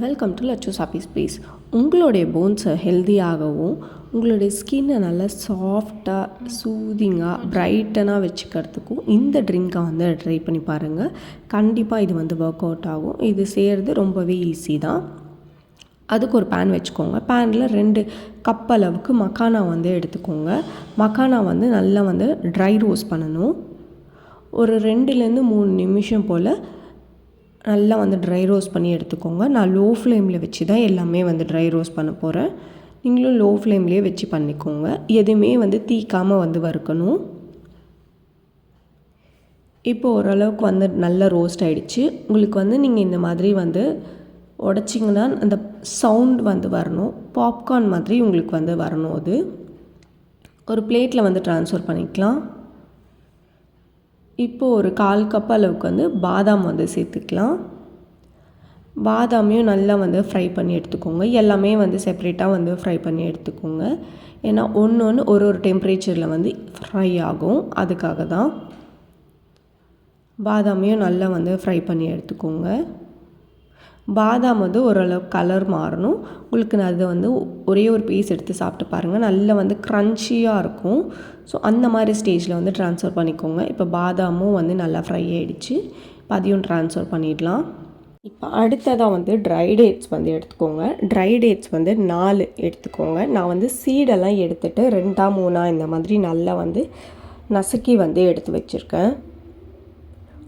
Welcome to லட்சூஸ் happy space. உங்களுடைய போன்ஸை ஹெல்த்தியாகவும் உங்களுடைய ஸ்கின்னை நல்லா சாஃப்டாக சூதிங்காக பிரைட்டனாக வச்சுக்கிறதுக்கும் இந்த ட்ரிங்க்கை வந்து ட்ரை பண்ணி பாருங்கள். கண்டிப்பாக இது வந்து ஒர்க் அவுட் ஆகும். இது செய்கிறது ரொம்பவே ஈஸி தான். அதுக்கு ஒரு பேன் வச்சுக்கோங்க. பேனில் 2 கப் அளவுக்கு மக்கானா வந்து எடுத்துக்கோங்க. மக்கானா வந்து நல்லா வந்து ட்ரை ரோஸ்ட் பண்ணணும். ஒரு 2லேருந்து 3 நிமிஷம் போல் நல்லா வந்து ட்ரை ரோஸ்ட் பண்ணி எடுத்துக்கோங்க. நான் லோ ஃப்ளேமில் வச்சு தான் எல்லாமே வந்து ட்ரை ரோஸ்ட் பண்ண போகிறேன். நீங்களும் லோ ஃப்ளேம்லேயே வச்சு பண்ணிக்கோங்க. எதுவுமே வந்து தீக்காமல் வந்து வறுக்கணும். இப்போ ஓரளவுக்கு வந்து நல்லா ரோஸ்ட் ஆகிடுச்சு. உங்களுக்கு வந்து நீங்கள் இந்த மாதிரி வந்து உடச்சிங்கன்னா அந்த சவுண்ட் வந்து வரணும். பாப்கார்ன் மாதிரி உங்களுக்கு வந்து வரணும். அது ஒரு பிளேட்டில் வந்து ட்ரான்ஸ்ஃபர் பண்ணிக்கலாம். இப்போது ஒரு 1/4 கப் அளவுக்கு வந்து பாதாம் வந்து சேர்த்துக்கலாம். பாதாமையும் நல்லா வந்து ஃப்ரை பண்ணி எடுத்துக்கோங்க. எல்லாமே வந்து செப்ரேட்டாக வந்து ஃப்ரை பண்ணி எடுத்துக்கோங்க. ஏன்னா ஒன்று ஒரு டெம்பரேச்சரில் வந்து ஃப்ரை ஆகும். அதுக்காக தான் பாதாமையும் நல்லா வந்து ஃப்ரை பண்ணி எடுத்துக்கோங்க. பாதாம் வந்து ஓரளவுக்கு கலர் மாறணும். உங்களுக்கு நான் அதை வந்து ஒரே ஒரு பீஸ் எடுத்து சாப்பிட்டு பாருங்கள். நல்லா வந்து க்ரன்ச்சியாக இருக்கும். ஸோ அந்த மாதிரி ஸ்டேஜில் வந்து ட்ரான்ஸ்ஃபர் பண்ணிக்கோங்க. இப்போ பாதாமும் வந்து நல்லா ஃப்ரை ஆகிடுச்சு. இப்போ அதையும் ட்ரான்ஸ்ஃபர் பண்ணிடலாம். இப்போ அடுத்ததாக வந்து ட்ரை டேட்ஸ் வந்து எடுத்துக்கோங்க. ட்ரை டேட்ஸ் வந்து 4 எடுத்துக்கோங்க. நான் வந்து சீடெல்லாம் எடுத்துகிட்டு 2ஆ 3ஆ இந்த மாதிரி நல்லா வந்து நசுக்கி வந்து எடுத்து வச்சுருக்கேன்.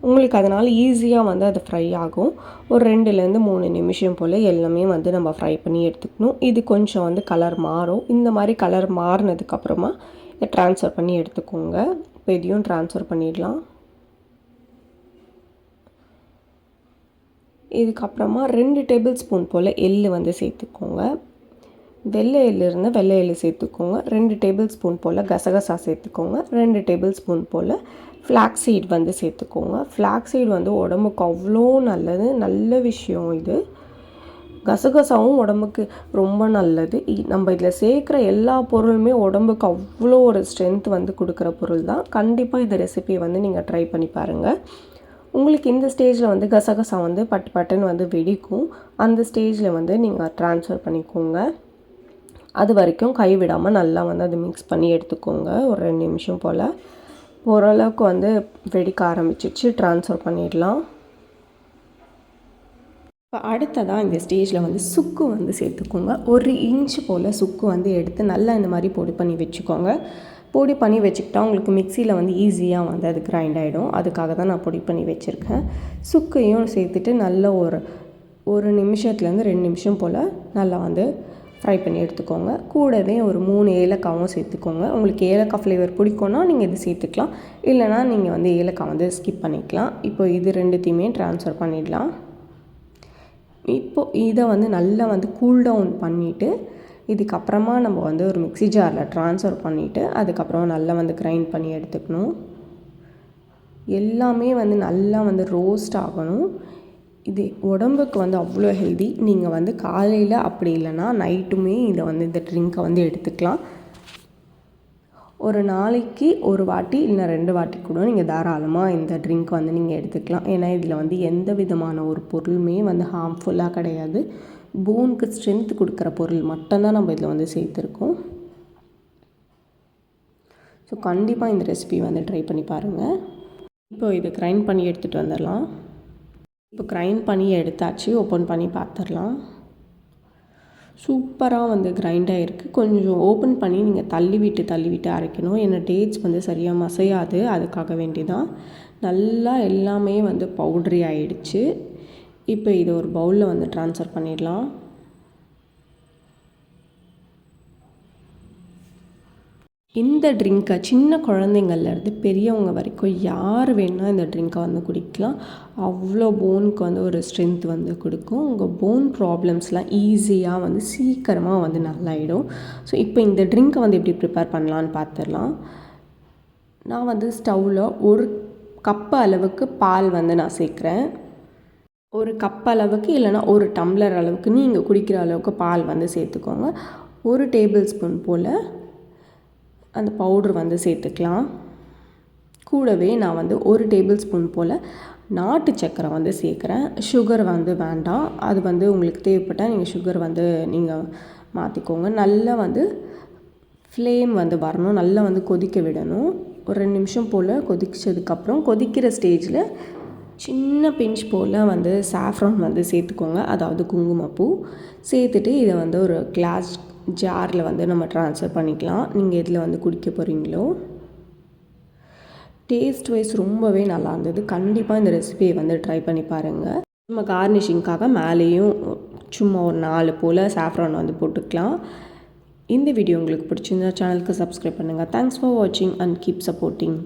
உங்களுக்கு அதனால் ஈஸியாக வந்து அது ஃப்ரை ஆகும். ஒரு 2லேருந்து 3 நிமிஷம் போல் எல்லாமே வந்து நம்ம ஃப்ரை பண்ணி எடுத்துக்கணும். இது கொஞ்சம் வந்து கலர் மாறும். இந்த மாதிரி கலர் மாறினதுக்கப்புறமா இதை ட்ரான்ஸ்ஃபர் பண்ணி எடுத்துக்கோங்க. இப்போ இதையும் ட்ரான்ஸ்ஃபர் பண்ணிடலாம். இதுக்கப்புறமா 2 டேபிள் ஸ்பூன் போல் எள் வந்து சேர்த்துக்கோங்க. வெள்ளை எள் இருந்தால் வெள்ளை எள் சேர்த்துக்கோங்க. 2 டேபிள் ஸ்பூன் போல் கசகசா சேர்த்துக்கோங்க. 2 டேபிள் ஸ்பூன் போல் ஃப்ளாக்ஸ் சீட் வந்து சேர்த்துக்கோங்க. ஃப்ளாக்ஸ் சீட் வந்து உடம்புக்கு அவ்வளோ நல்லது. நல்ல விஷயம் இது. கசகசாவும் உடம்புக்கு ரொம்ப நல்லது. நம்ம இதில் சேர்க்குற எல்லா பொருளுமே உடம்புக்கு அவ்வளோ ஒரு ஸ்ட்ரென்த் வந்து கொடுக்குற பொருள் தான். கண்டிப்பாக இந்த ரெசிபியை வந்து நீங்கள் ட்ரை பண்ணி பாருங்கள். உங்களுக்கு இந்த ஸ்டேஜில் வந்து கசகசா வந்து பட்டு பட்டுன்னு வந்து வெடிக்கும். அந்த ஸ்டேஜில் வந்து நீங்கள் ட்ரான்ஸ்ஃபர் பண்ணிக்கோங்க. அது வரைக்கும் கைவிடாமல் நல்லா வந்து அது மிக்ஸ் பண்ணி எடுத்துக்கோங்க. ஒரு 2 நிமிஷம் போல். ஓரளவுக்கு வந்து வெடிக்க ஆரம்பிச்சிச்சு. ட்ரான்ஸ்ஃபர் பண்ணிடலாம். இப்போ அடுத்ததாக இந்த ஸ்டேஜில் வந்து சுக்கு வந்து சேர்த்துக்கோங்க. 1 இன்ச் போல் சுக்கு வந்து எடுத்து நல்லா இந்த மாதிரி பொடி பண்ணி வச்சுக்கோங்க. பொடி பண்ணி வச்சுக்கிட்டா உங்களுக்கு மிக்சியில் வந்து ஈஸியாக வந்து அது கிரைண்ட் ஆகிடும். அதுக்காக தான் நான் பொடி பண்ணி வச்சுருக்கேன். சுக்கையும் சேர்த்துட்டு நல்ல ஒரு நிமிஷத்துலேருந்து 2 நிமிஷம் போல் நல்லா வந்து ஃப்ரை பண்ணி எடுத்துக்கோங்க. கூடவே ஒரு 3 ஏலக்காவும் சேர்த்துக்கோங்க. உங்களுக்கு ஏலக்காய் ஃப்ளேவர் பிடிக்கும்னா நீங்கள் இது சேர்த்துக்கலாம். இல்லைனா நீங்கள் வந்து ஏலக்காய் வந்து ஸ்கிப் பண்ணிக்கலாம். இப்போ இது 2த்தையுமே ட்ரான்ஸ்ஃபர் பண்ணிடலாம். இப்போது இதை வந்து நல்லா வந்து கூல் டவுன் பண்ணிவிட்டு இதுக்கப்புறமா நம்ம வந்து ஒரு மிக்ஸி ஜாரில் ட்ரான்ஸ்ஃபர் பண்ணிவிட்டு அதுக்கப்புறம் நல்லா வந்து கிரைண்ட் பண்ணி எடுத்துக்கணும். எல்லாமே வந்து நல்லா வந்து ரோஸ்ட் ஆகணும். இது உடம்புக்கு வந்து அவ்வளோ ஹெல்தி. நீங்கள் வந்து காலையில் அப்படி இல்லைன்னா நைட்டுமே இதை வந்து இந்த ட்ரிங்க்கை வந்து எடுத்துக்கலாம். ஒரு நாளைக்கு ஒரு வாட்டி இல்லை 2 வாட்டி கூட நீங்கள் தாராளமாக இந்த ட்ரிங்க் வந்து நீங்கள் எடுத்துக்கலாம். ஏன்னா இதில் வந்து எந்த விதமான ஒரு பொருளுமே வந்து ஹார்ம்ஃபுல்லாக கிடையாது. போனுக்கு ஸ்ட்ரென்த் கொடுக்குற பொருள் மட்டும்தான் நம்ம இதில் வந்து சேர்த்துருக்கோம். ஸோ கண்டிப்பாக இந்த ரெசிபி வந்து ட்ரை பண்ணி பாருங்கள். இப்போ இதை கிரைண்ட் பண்ணி எடுத்துகிட்டு வந்துடலாம். இப்போ கிரைண்ட் பண்ணி எடுத்தாச்சு. ஓப்பன் பண்ணி பார்த்துடலாம். சூப்பராக வந்து கிரைண்ட் ஆகிருக்கு. கொஞ்சம் ஓப்பன் பண்ணி நீங்கள் தள்ளி விட்டு அரைக்கணும். ஏன்னா டேட்ஸ் வந்து சரியாக மசையாது. அதுக்காக வேண்டி தான். நல்லா எல்லாமே வந்து பவுட்ரி ஆகிடுச்சு. இப்போ இதை ஒரு பவுலில் வந்து ட்ரான்ஸ்ஃபர் பண்ணிடலாம். இந்த ட்ரிங்க்கை சின்ன குழந்தைங்கள்லேருந்து பெரியவங்க வரைக்கும் யார் வேணால் இந்த ட்ரிங்க்கை வந்து குடிக்கலாம். அவ்வளோ போனுக்கு வந்து ஒரு ஸ்ட்ரென்த் வந்து கொடுக்கும். உங்கள் போன் ப்ராப்ளம்ஸ்லாம் ஈஸியாக வந்து சீக்கிரமாக வந்து நல்லாயிடும். ஸோ இப்போ இந்த ட்ரிங்க்கை வந்து எப்படி ப்ரிப்பேர் பண்ணலான்னு பார்த்துடலாம். நான் வந்து ஸ்டவ்வில் 1 கப் அளவுக்கு பால் வந்து நான் சேர்க்குறேன். 1 கப் அளவுக்கு இல்லைனா 1 டம்ளர் அளவுக்கு நீங்கள் குடிக்கிற அளவுக்கு பால் வந்து சேர்த்துக்கோங்க. 1 டேபிள் ஸ்பூன் போல் அந்த பவுட்ரு வந்து சேர்த்துக்கலாம். கூடவே நான் வந்து 1 டேபிள் ஸ்பூன் போல் நாட்டு சக்கரை வந்து சேர்க்குறேன். சுகர் வந்து வேண்டாம். அது வந்து உங்களுக்கு தேவைப்பட்டால் நீங்கள் சுகர் வந்து நீங்கள் மாற்றிக்கோங்க. நல்லா வந்து ஃப்ளேம் வந்து வரணும், நல்லா வந்து கொதிக்க விடணும். ஒரு 2 நிமிஷம் போல் கொதிச்சதுக்கப்புறம் கொதிக்கிற ஸ்டேஜில் சின்ன பிஞ்ச் போல் வந்து சாஃப்ரான் வந்து சேர்த்துக்கோங்க, அதாவது குங்குமப்பூ சேர்த்துட்டு இதை வந்து ஒரு கிளாஸ் ஜாரில் வந்து நம்ம ட்ரான்ஸ்ஃபர் பண்ணிக்கலாம். நீங்கள் இதில் வந்து குடிக்க போகிறீங்களோ. டேஸ்ட் வைஸ் ரொம்பவே நல்லா இருந்தது. கண்டிப்பாக இந்த ரெசிபியை வந்து ட்ரை பண்ணி பாருங்கள். நம்ம கார்னிஷிங்காக மேலேயும் சும்மா ஒரு 4 போல் சாஃப்ரான் வந்து போட்டுக்கலாம். இந்த வீடியோ உங்களுக்கு பிடிச்சிருந்தா சேனலுக்கு சப்ஸ்கிரைப் பண்ணுங்கள். தேங்க்ஸ் ஃபார் வாட்சிங் அண்ட் கீப் சப்போர்ட்டிங்.